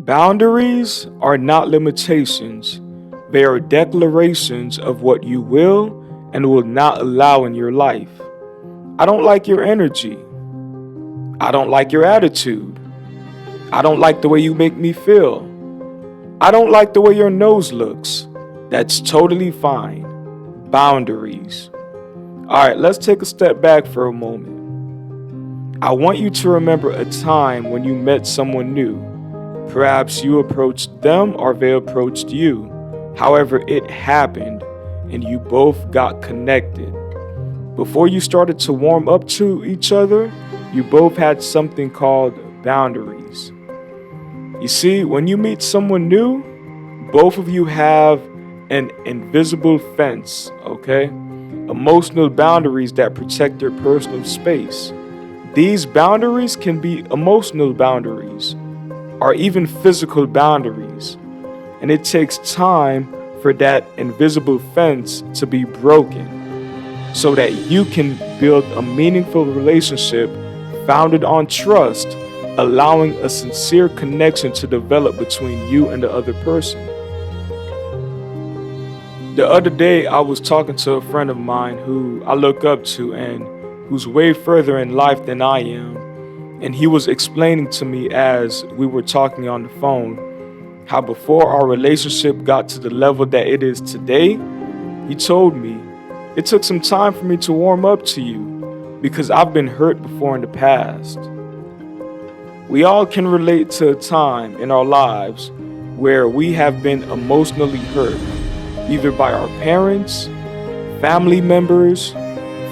Boundaries are not limitations, they are declarations of what you will and will not allow in your life. I don't like your energy. I don't like your attitude. I don't like the way you make me feel. I don't like the way your nose looks. That's totally fine. Boundaries. Alright, let's take a step back for a moment. I want you to remember a time when you met someone new. Perhaps you approached them or they approached you. However, it happened and you both got connected. Before you started to warm up to each other, you both had something called boundaries. You see, when you meet someone new, both of you have an invisible fence, okay? Emotional boundaries that protect your personal space. These boundaries can be emotional boundaries or even physical boundaries. And it takes time for that invisible fence to be broken so that you can build a meaningful relationship founded on trust, allowing a sincere connection to develop between you and the other person. The other day, I was talking to a friend of mine who I look up to and who's way further in life than I am. And he was explaining to me as we were talking on the phone how before our relationship got to the level that it is today, he told me, it took some time for me to warm up to you because I've been hurt before in the past. We all can relate to a time in our lives where we have been emotionally hurt, either by our parents, family members,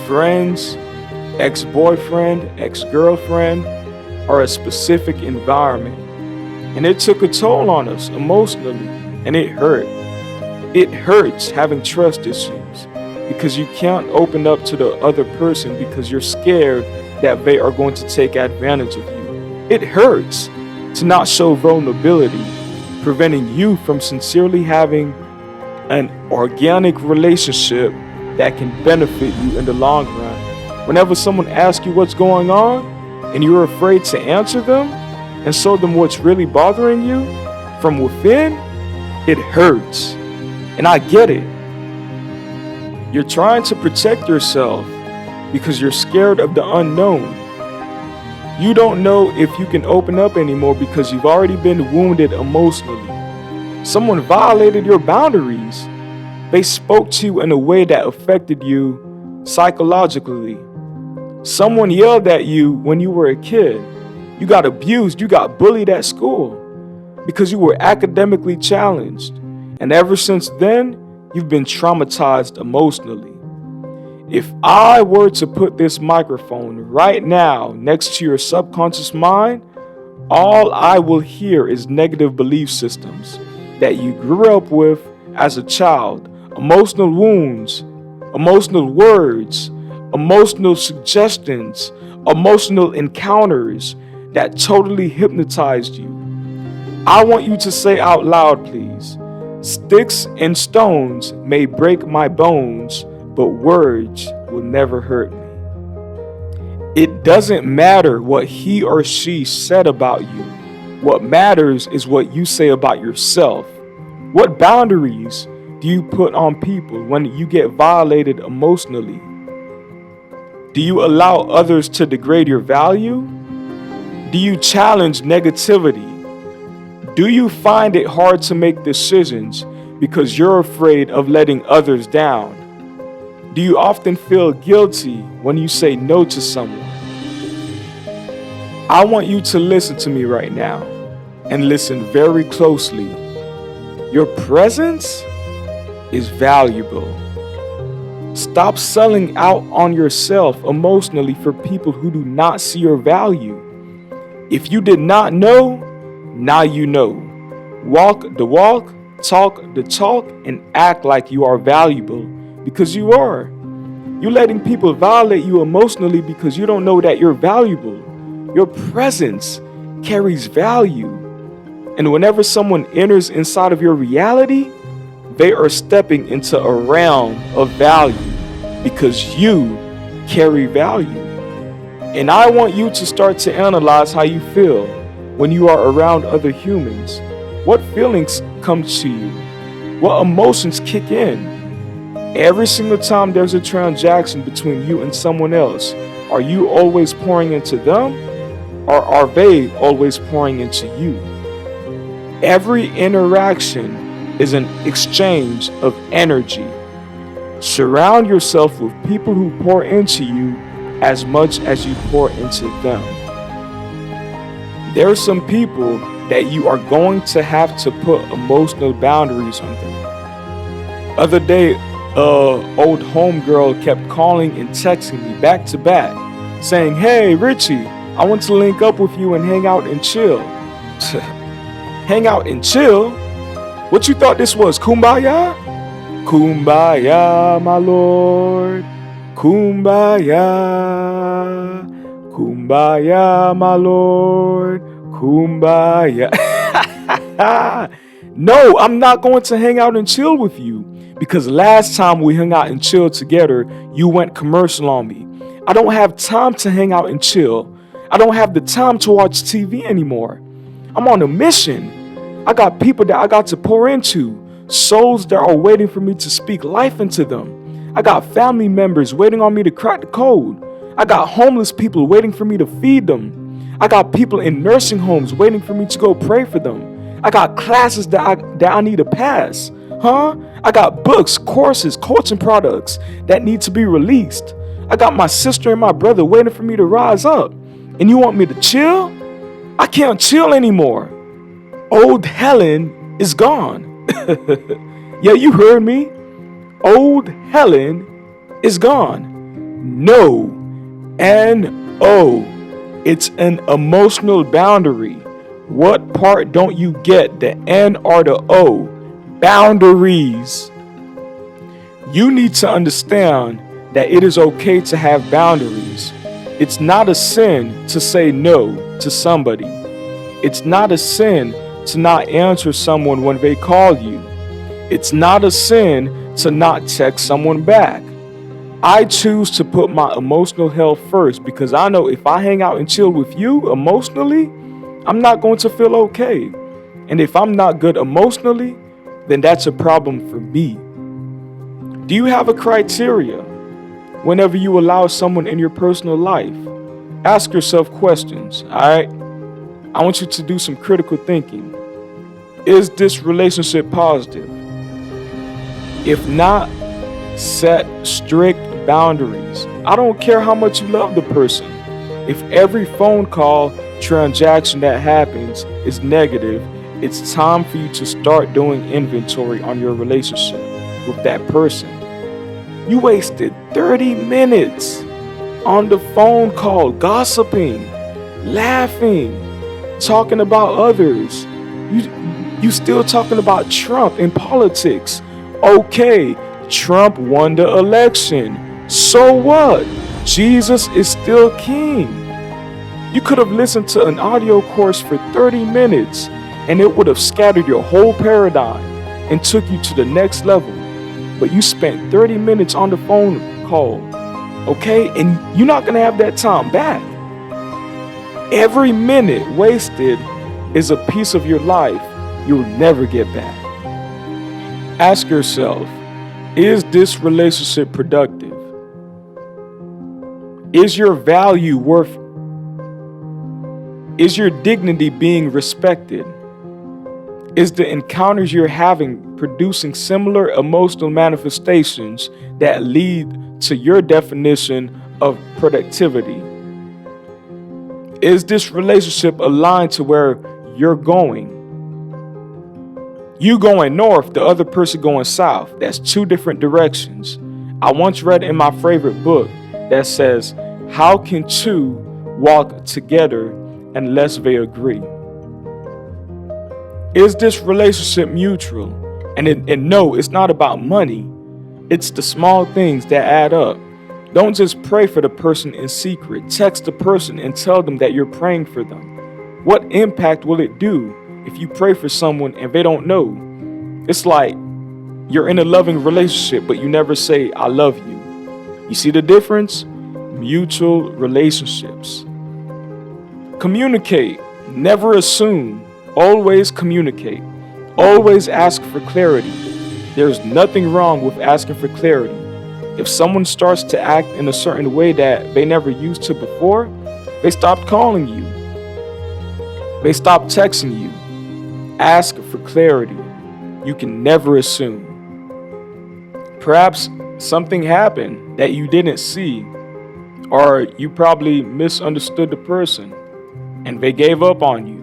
friends, ex-boyfriend, ex-girlfriend, or a specific environment. And it took a toll on us emotionally, and it hurt. It hurts having trust issues because you can't open up to the other person because you're scared that they are going to take advantage of you. It hurts to not show vulnerability, preventing you from sincerely having an organic relationship that can benefit you in the long run. Whenever someone asks you what's going on and you're afraid to answer them and show them what's really bothering you from within, it hurts. And I get it. You're trying to protect yourself because you're scared of the unknown. You don't know if you can open up anymore because you've already been wounded emotionally. Someone violated your boundaries. They spoke to you in a way that affected you psychologically. Someone yelled at you when you were a kid. You got abused, you got bullied at school because you were academically challenged. And ever since then, you've been traumatized emotionally. If I were to put this microphone right now next to your subconscious mind, all I will hear is negative belief systems that you grew up with as a child, emotional wounds, emotional words, emotional suggestions, emotional encounters that totally hypnotized you. I want you to say out loud, please, sticks and stones may break my bones, but words will never hurt me. It doesn't matter what he or she said about you. What matters is what you say about yourself. What boundaries do you put on people when you get violated emotionally? Do you allow others to degrade your value? Do you challenge negativity? Do you find it hard to make decisions because you're afraid of letting others down? Do you often feel guilty when you say no to someone? I want you to listen to me right now and listen very closely. Your presence is valuable. Stop selling out on yourself emotionally for people who do not see your value. If you did not know, now you know. Walk the walk, talk the talk, and act like you are valuable because you are. You're letting people violate you emotionally because you don't know that you're valuable. Your presence carries value. And whenever someone enters inside of your reality, they are stepping into a realm of value because you carry value. And I want you to start to analyze how you feel. when you are around other humans? What feelings come to you? What emotions kick in? Every single time there's a transaction between you and someone else, are you always pouring into them, or are they always pouring into you? Every interaction is an exchange of energy. Surround yourself with people who pour into you as much as you pour into them. There are some people that you are going to have to put emotional boundaries on them. Other day, old homegirl kept calling and texting me back to back, saying, "Hey, Rechy, I want to link up with you and hang out and chill." Hang out and chill? What you thought this was, kumbaya? Kumbaya, my lord. Kumbaya. Kumbaya, my lord. Kumbaya. No, I'm not going to hang out and chill with you, because last time we hung out and chilled together, you went commercial on me. I don't have time to hang out and chill. I don't have the time to watch TV anymore. I'm on a mission. I got people that I got to pour into, souls that are waiting for me to speak life into them. I got family members waiting on me to crack the code. I got homeless people waiting for me to feed them. I got people in nursing homes waiting for me to go pray for them. I got classes that I need to pass. I got books, courses, coaching products that need to be released. I got my sister and my brother waiting for me to rise up. And you want me to chill? I can't chill anymore. Old Helen is gone. Yeah, you heard me. Old Helen is gone. No. N-O. It's an emotional boundary. What part don't you get? The N or the O? Boundaries. You need to understand that it is okay to have boundaries. It's not a sin to say no to somebody. It's not a sin to not answer someone when they call you. It's not a sin to not text someone back. I choose to put my emotional health first, because I know if I hang out and chill with you emotionally, I'm not going to feel okay. And if I'm not good emotionally, then that's a problem for me. Do you have a criteria whenever you allow someone in your personal life? Ask yourself questions, alright? I want you to do some critical thinking. Is this relationship positive? If not, set strict boundaries. I don't care how much you love the person. If every phone call, transaction that happens is negative, it's time for you to start doing inventory on your relationship with that person. You wasted 30 minutes on the phone call, gossiping, laughing, talking about others. You still talking about Trump in politics. Okay, Trump won the election. So what? Jesus is still king. You could have listened to an audio course for 30 minutes and it would have scattered your whole paradigm and took you to the next level. But you spent 30 minutes on the phone call, okay? And you're not gonna have that time back. Every minute wasted is a piece of your life you'll never get back. Ask yourself, is this relationship productive? Is your value worth? Is your dignity being respected? Is the encounters you're having producing similar emotional manifestations that lead to your definition of productivity? Is this relationship aligned to where you're going? You going north, the other person going south. That's two different directions. I once read in my favorite book that says, how can two walk together unless they agree? Is this relationship mutual? And no, it's not about money. It's the small things that add up. Don't just pray for the person in secret. Text the person and tell them that you're praying for them. What impact will it do if you pray for someone and they don't know? It's like you're in a loving relationship, but you never say, I love you. You see the difference? Mutual relationships. Communicate. Never assume. Always communicate. Always ask for clarity. There's nothing wrong with asking for clarity. If someone starts to act in a certain way that they never used to before, they stopped calling you. They stopped texting you. Ask for clarity. You can never assume. Perhaps something happened that you didn't see, or you probably misunderstood the person and they gave up on you.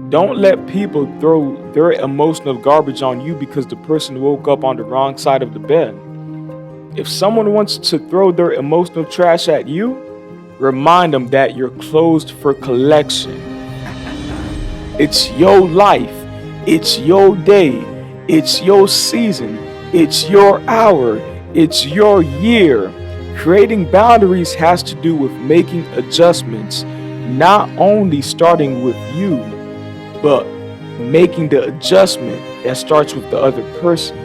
Don't let people throw their emotional garbage on you because the person woke up on the wrong side of the bed. If someone wants to throw their emotional trash at you, remind them that you're closed for collection. It's your life. It's your day. It's your season. It's your hour. It's your year. Creating boundaries has to do with making adjustments, not only starting with you, but making the adjustment that starts with the other person.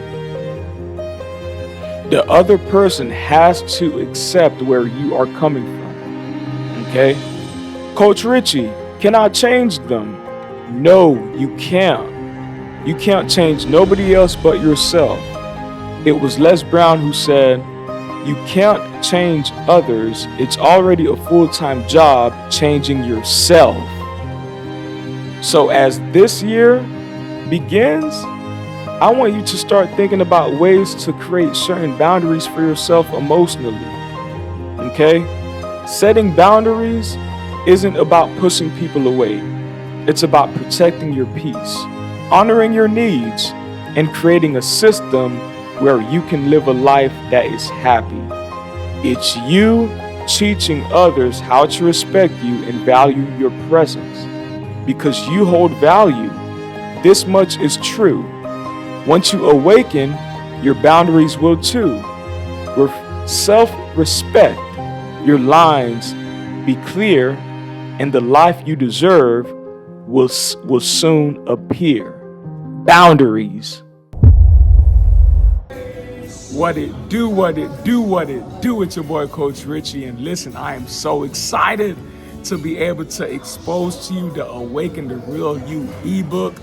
The other person has to accept where you are coming from. Okay? Coach Rechy, can I change them? No, you can't. You can't change nobody else but yourself. It was Les Brown who said, "You can't change others. It's already a full-time job changing yourself." So as this year begins, I want you to start thinking about ways to create certain boundaries for yourself emotionally. Okay? Setting boundaries isn't about pushing people away. It's about protecting your peace, honoring your needs, and creating a system where you can live a life that is happy. It's you teaching others how to respect you and value your presence. Because you hold value, this much is true. Once you awaken, your boundaries will too. With self-respect, your lines be clear, and the life you deserve will soon appear. Boundaries. What it do, what it do, what it do. It's your boy, Coach Rechy. And listen, I am so excited to be able to expose to you the Awaken the Real You ebook,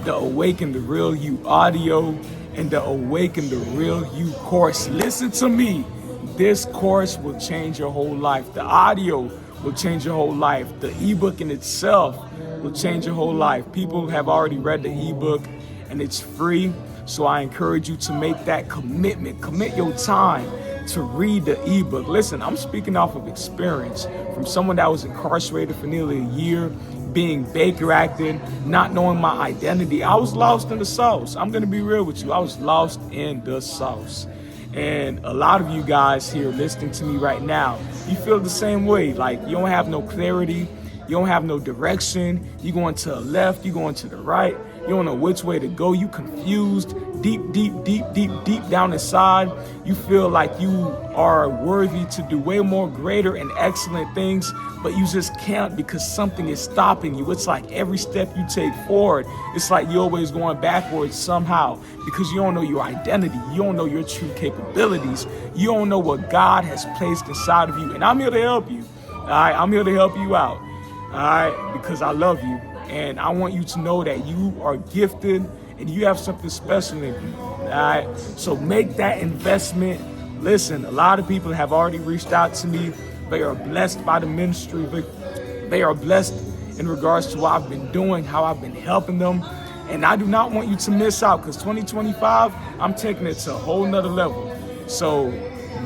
the Awaken the Real You audio, and the Awaken the Real You course. Listen to me. This course will change your whole life. The audio will change your whole life. The ebook in itself will change your whole life. People have already read the ebook and it's free. So I encourage you to make that commitment. Commit your time to read the ebook. Listen, I'm speaking off of experience from someone that was incarcerated for nearly a year, being Baker acted, not knowing my identity. I was lost in the sauce. I'm going to be real with you. I was lost in the sauce. And a lot of you guys here listening to me right now, you feel the same way. Like you don't have no clarity. You don't have no direction. You going to the left. You going to the right. You don't know which way to go. You confused. Deep down inside, you feel like you are worthy to do way more greater and excellent things, but you just can't because something is stopping you. It's like every step you take forward, it's like you're always going backwards somehow because you don't know your identity. You don't know your true capabilities. You don't know what God has placed inside of you. And I'm here to help you. All right, I'm here to help you out. All right, because I love you. And I want you to know that you are gifted and you have something special in you. All right, so make that investment. Listen, a lot of people have already reached out to me. They are blessed by the ministry. They are blessed in regards to what I've been doing, how I've been helping them. And I do not want you to miss out because 2025, I'm taking it to a whole nother level. So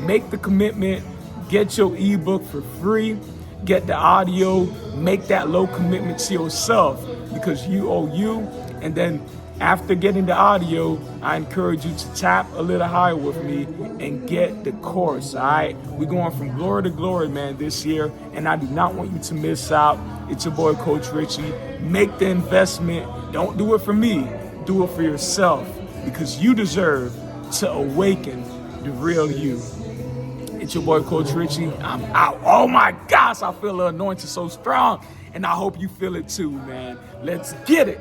make the commitment, get your ebook for free. Get the audio, make that low commitment to yourself because you owe you. And then after getting the audio, I encourage you to tap a little higher with me and get the course, all right? We're going from glory to glory, man, this year, and I do not want you to miss out. It's your boy, Coach Rechy. Make the investment. Don't do it for me. Do it for yourself because you deserve to awaken the real you. It's your boy, Coach Rechy. I'm out. Oh my gosh, I feel the anointing so strong. And I hope you feel it too, man. Let's get it.